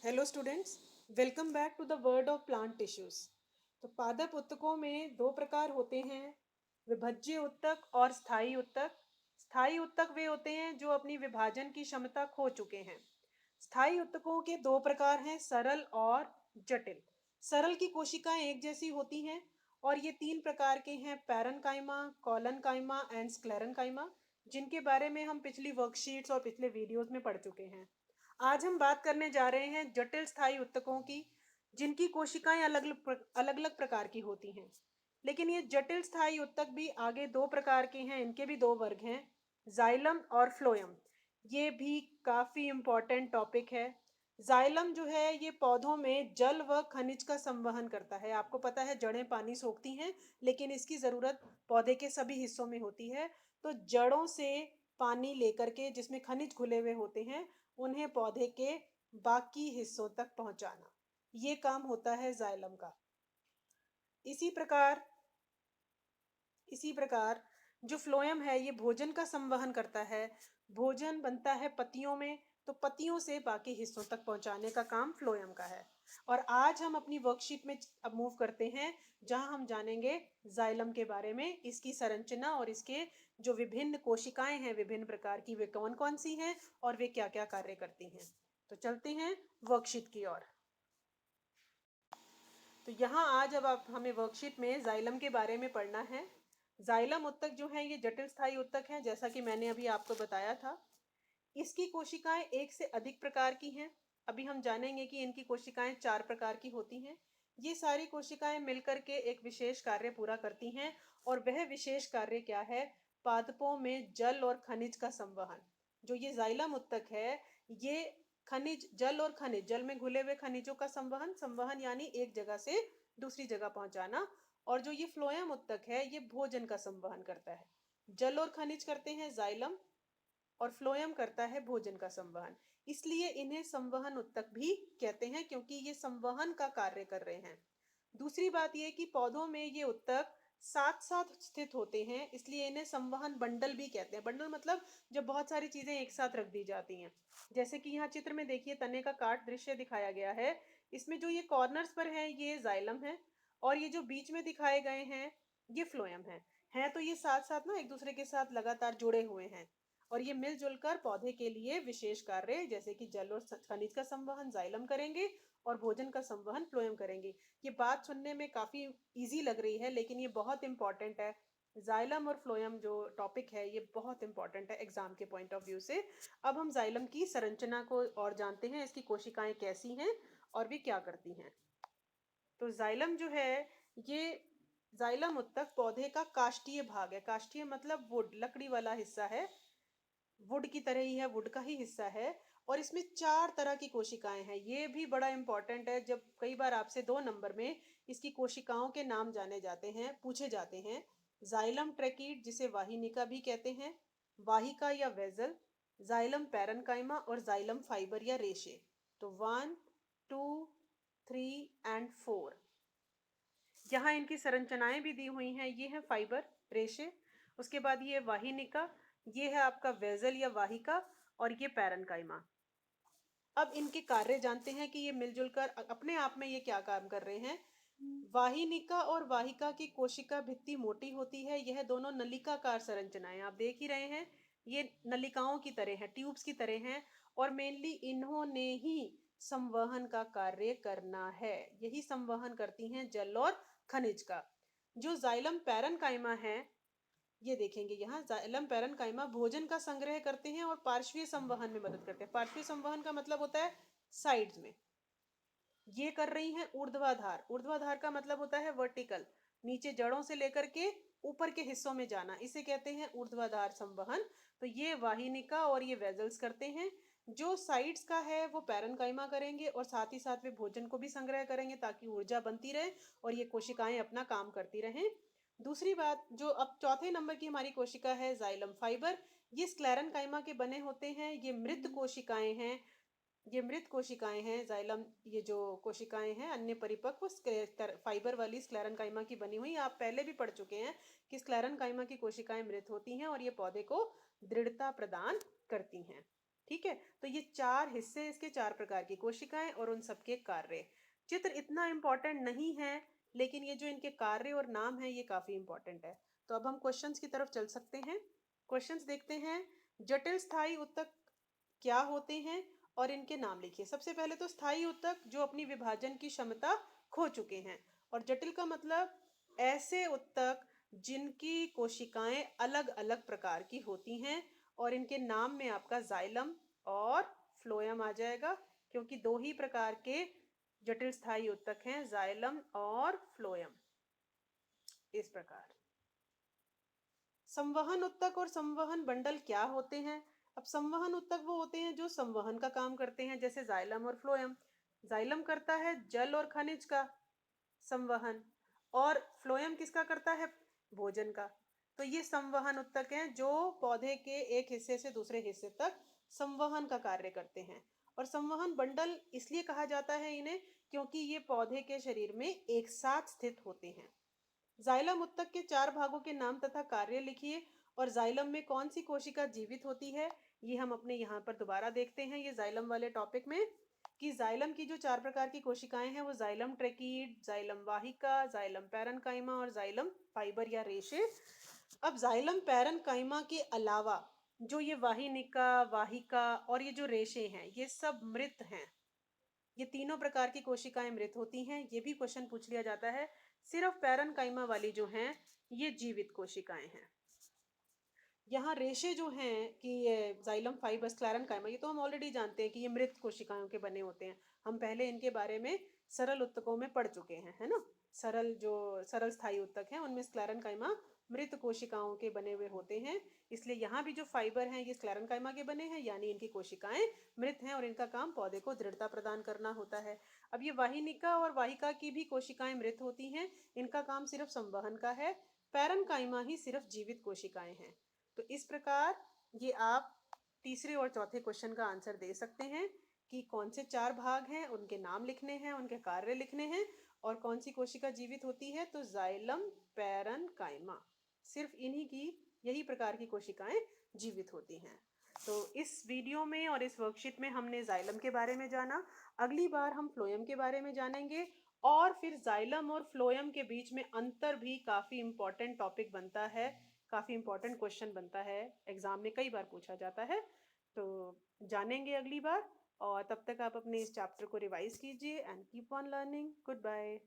Hello students, welcome back to the world of plant tissues. तो पादप उत्तकों में दो प्रकार होते हैं, विभज्य उत्तक और स्थायी उत्तक। स्थायी उत्तक वे होते हैं जो अपनी विभाजन की क्षमता खो चुके हैं। स्थायी उत्तकों के दो प्रकार हैं, सरल और जटिल। सरल की कोशिकाएं एक जैसी होती हैं और ये तीन प्रकार के हैं, पैरेन्काइमा, कॉलनकाइमा एंड स्क्लेरेन्काइमा, जिनके बारे में हम पिछली वर्कशीट्स और पिछले वीडियोस में पढ़ चुके हैं। आज हम बात करने जा रहे हैं जटिल स्थायी उत्तकों की, जिनकी कोशिकाएं अलग अलग प्रकार की होती हैं। लेकिन ये जटिल स्थायी उत्तक भी आगे दो प्रकार के हैं, इनके भी दो वर्ग हैं, जाइलम और फ्लोएम। ये भी काफी इंपॉर्टेंट टॉपिक है। जाइलम जो है ये पौधों में जल व खनिज का संवहन करता है। आपको पता है जड़ें पानी सोखती हैं, लेकिन इसकी जरूरत पौधे के सभी हिस्सों में होती है। तो जड़ों से पानी लेकर के, जिसमें खनिज घुले हुए होते हैं, उन्हें पौधे के बाकी हिस्सों तक पहुंचाना, ये काम होता है जाइलम का। इसी प्रकार इसी प्रकार जो फ्लोएम है ये भोजन का संवहन करता है। भोजन बनता है पत्तियों में, तो पत्तियों से बाकी हिस्सों तक पहुंचाने का काम फ्लोएम का है। और आज हम अपनी वर्कशीट में अब मूव करते हैं, जहां हम जानेंगे जाइलम के बारे में, इसकी संरचना और इसके जो विभिन्न कोशिकाएं हैं विभिन्न प्रकार की, वे कौन कौन सी हैं और वे क्या क्या कार्य करती हैं। तो चलते हैं वर्कशीट की ओर। तो यहाँ आज अब आप हमें वर्कशीट में जाइलम के बारे में पढ़ना है। जाइलम उत्तक जो है ये जटिल स्थायी उत्तक है, जैसा कि मैंने अभी आपको बताया था। इसकी कोशिकाएं एक से अधिक प्रकार की हैं। अभी हम जानेंगे कि इनकी कोशिकाएं चार प्रकार की होती हैं। ये सारी कोशिकाएं मिलकर के एक विशेष कार्य पूरा करती हैं, और वह विशेष कार्य क्या है? पादपों में जल और खनिज का संवहन। जो ये जाइलम उत्तक है, ये खनिज, जल और खनिज, जल में घुले हुए खनिजों का संवहन, संवहन यानी एक जगह से दूसरी जगह पहुंचाना। और जो ये फ्लोएम उत्तक है ये भोजन का संवहन करता है। जल और खनिज करते हैं जाइलम, और फ्लोएम करता है भोजन का संवहन। इसलिए इन्हें संवहन उत्तक भी कहते हैं, क्योंकि ये संवहन का कार्य कर रहे हैं। दूसरी बात यह कि पौधों में ये उत्तक साथ साथ स्थित होते हैं, इसलिए इन्हें संवहन बंडल भी कहते हैं। बंडल मतलब जब बहुत सारी चीजें एक साथ रख दी जाती हैं। जैसे कि यहाँ चित्र में देखिए, तने का काट दृश्य दिखाया गया है। इसमें जो ये कॉर्नर्स पर है ये जाइलम है, और ये जो बीच में दिखाए गए हैं ये फ्लोएम है तो ये साथ साथ ना एक दूसरे के साथ लगातार जुड़े हुए हैं, और ये मिलजुल कर पौधे के लिए विशेष कार्य, जैसे कि जल और खनिज का संवहन जाइलम करेंगे और भोजन का संवहन फ्लोएम करेंगे। ये बात सुनने में काफी इजी लग रही है, लेकिन ये बहुत इंपॉर्टेंट है। जाइलम और फ्लोएम जो टॉपिक है ये बहुत इंपॉर्टेंट है एग्जाम के पॉइंट ऑफ व्यू से। अब हम जाइलम की संरचना को और जानते हैं, इसकी कोशिकाएं कैसी हैं और वे क्या करती हैं। तो जाइलम जो है ये, जाइलम उत्तक पौधे का काष्ठीय भाग है। काष्ठीय मतलब वुड, लकड़ी वाला हिस्सा है। वुड की तरह ही है, वुड का ही हिस्सा है। और इसमें चार तरह की कोशिकाएं हैं, ये भी बड़ा इंपॉर्टेंट है। जब कई बार आपसे 2 नंबर में इसकी कोशिकाओं के नाम जाने जाते हैं, पूछे जाते हैं। जाइलम ट्रैकीड, जिसे वाहिनिका भी कहते हैं, वाहिका या वेजल, जाइलम पैरेन्काइमा और जाइलम फाइबर या रेशे। तो 1, 2, 3 एंड 4 यहाँ इनकी संरचनाएं भी दी हुई हैं। ये है फाइबर, रेशे, उसके बाद ये वाहिनिका, ये है आपका वेजल या वाहिका, और ये पैरेन्काइमा। अब इनके कार्य जानते हैं कि ये मिलजुल कर अपने आप में ये क्या काम कर रहे हैं। वाहिनिका और वाहिका की कोशिका भित्ति मोटी होती है। यह दोनों नलिकाकार संरचनाएं आप देख ही रहे हैं, ये नलिकाओं की तरह हैं, ट्यूब्स की तरह हैं, और मेनली इन्होंने ही संवहन का कार्य करना है। यही संवहन करती हैं जल और खनिज का। जो जाइलम पैरेन्काइमा है, ये देखेंगे यहाँ, जाइलम पैरेन्काइमा भोजन का संग्रह करते हैं और पार्श्वीय संवहन में मदद करते हैं। पार्श्वीय संवहन का मतलब होता है साइड्स में। ये कर रही हैं ऊर्ध्वाधार। ऊर्ध्वाधार का मतलब होता है वर्टिकल, नीचे जड़ों से लेकर के ऊपर के हिस्सों में जाना, इसे कहते हैं ऊर्ध्वाधार संवहन। तो ये वाहिनिका और ये वेजल्स करते हैं। जो साइड्स का है वो पैरेन्काइमा करेंगे, और साथ ही साथ वे भोजन को भी संग्रह करेंगे ताकि ऊर्जा बनती रहे और ये कोशिकाएं अपना काम करती रहें। दूसरी बात, जो अब चौथे नंबर की हमारी कोशिका है जाइलम फाइबर, ये स्क्लेरेन्काइमा के बने होते हैं। ये मृत कोशिकाएं हैं, ये मृत कोशिकाएं हैं जाइलम। ये जो कोशिकाएं हैं अन्य परिपक्व फाइबर वाली स्क्लेरेन्काइमा की बनी हुई, आप पहले भी पढ़ चुके हैं कि स्क्लेरेन्काइमा की कोशिकाएं मृत होती हैं और ये पौधे को दृढ़ता प्रदान करती हैं। ठीक है, तो ये 4 हिस्से इसके, 4 प्रकार की कोशिकाएं और उन सबके कार्य। चित्र इतना इंपॉर्टेंट नहीं है, लेकिन ये जो इनके कार्य और नाम है ये काफी इंपॉर्टेंट है। तो अब हम क्वेश्चंस की तरफ चल सकते हैं। क्वेश्चंस देखते हैं। जटिल स्थायी ऊतक क्या होते हैं और इनके नाम लिखिए। सबसे पहले तो स्थायी ऊतक जो अपनी विभाजन की क्षमता खो चुके हैं, और जटिल का मतलब ऐसे ऊतक जिनकी कोशिकाएं अलग अलग प्रकार की होती हैं, और इनके नाम में आपका जाइलम और फ्लोएम आ जाएगा, क्योंकि 2 ही प्रकार के जटिल स्थायी ऊतक हैं, जाइलम और फ्लोएम। इस प्रकार संवहन ऊतक और संवहन बंडल क्या होते हैं। अब संवहन ऊतक वो होते हैं जो संवहन का काम करते हैं, जैसे जाइलम और फ्लोएम। जाइलम करता है जल और खनिज का संवहन, और फ्लोएम किसका करता है, भोजन का। तो ये संवहन ऊतक हैं जो पौधे के एक हिस्से से दूसरे हिस्से तक संवहन का कार्य करते हैं। और संवहन बंडल इसलिए कहा जाता है इन्हें क्योंकि ये पौधे के शरीर में एक साथ स्थित होते हैं। जाइलम ऊतक के 4 भागों के नाम तथा कार्य लिखिए, और जाइलम में कौन सी कोशिका जीवित होती है ये हम अपने यहाँ पर दोबारा देखते हैं, ये जाइलम वाले टॉपिक में, कि जाइलम की जो 4 प्रकार की कोशिकाएं हैं वो जाइलम ट्रैकीड, जाइलम वाहिका, जाइलम पैरेन्काइमा और जाइलम फाइबर या रेशे। अब जाइलम पैरेन्काइमा के अलावा जो ये वाहिनिका, वाहिका और ये जो रेशे हैं ये सब मृत हैं। ये तीनों प्रकार की कोशिकाएं मृत होती हैं, ये भी क्वेश्चन पूछ लिया जाता है। सिर्फ पैरेन्काइमा वाली जो हैं ये जीवित कोशिकाएं हैं। यहाँ रेशे जो हैं कि ये जाइलम फाइबर स्क्लेरेन्काइमा, ये तो हम ऑलरेडी जानते हैं कि ये मृत कोशिकाओं के बने होते हैं। हम पहले इनके बारे में सरल ऊतकों में पढ़ चुके हैं, है ना। सरल स्थायी ऊतक हैं उनमें स्क्लेरेन्काइमा मृत कोशिकाओं के बने हुए होते हैं। इसलिए यहाँ भी जो फाइबर हैं ये स्क्लेरेन्काइमा के बने हैं, यानी इनकी कोशिकाएं मृत हैं और इनका काम पौधे को दृढ़ता प्रदान करना होता है। अब ये वाहिनिका और वाहिका की भी कोशिकाएं मृत होती हैं, इनका काम सिर्फ संवहन का है। पैरेन्काइमा ही सिर्फ जीवित कोशिकाएं हैं। तो इस प्रकार ये आप तीसरे और चौथे क्वेश्चन का आंसर दे सकते हैं कि कौन से 4 भाग हैं, उनके नाम लिखने हैं, उनके कार्य लिखने हैं, और कौन सी कोशिका जीवित होती है, तो जाइलम पैरेन्काइमा, सिर्फ इन्हीं की यही प्रकार की कोशिकाएं जीवित होती हैं। तो इस वीडियो में और इस वर्कशीट में हमने जाइलम के बारे में जाना। अगली बार हम फ्लोएम के बारे में जानेंगे, और फिर जाइलम और फ्लोएम के बीच में अंतर भी काफ़ी इंपॉर्टेंट टॉपिक बनता है, काफ़ी इंपॉर्टेंट क्वेश्चन बनता है, एग्जाम में कई बार पूछा जाता है। तो जानेंगे अगली बार, और तब तक आप अपने इस चैप्टर को रिवाइज कीजिए and keep on learning. Good bye.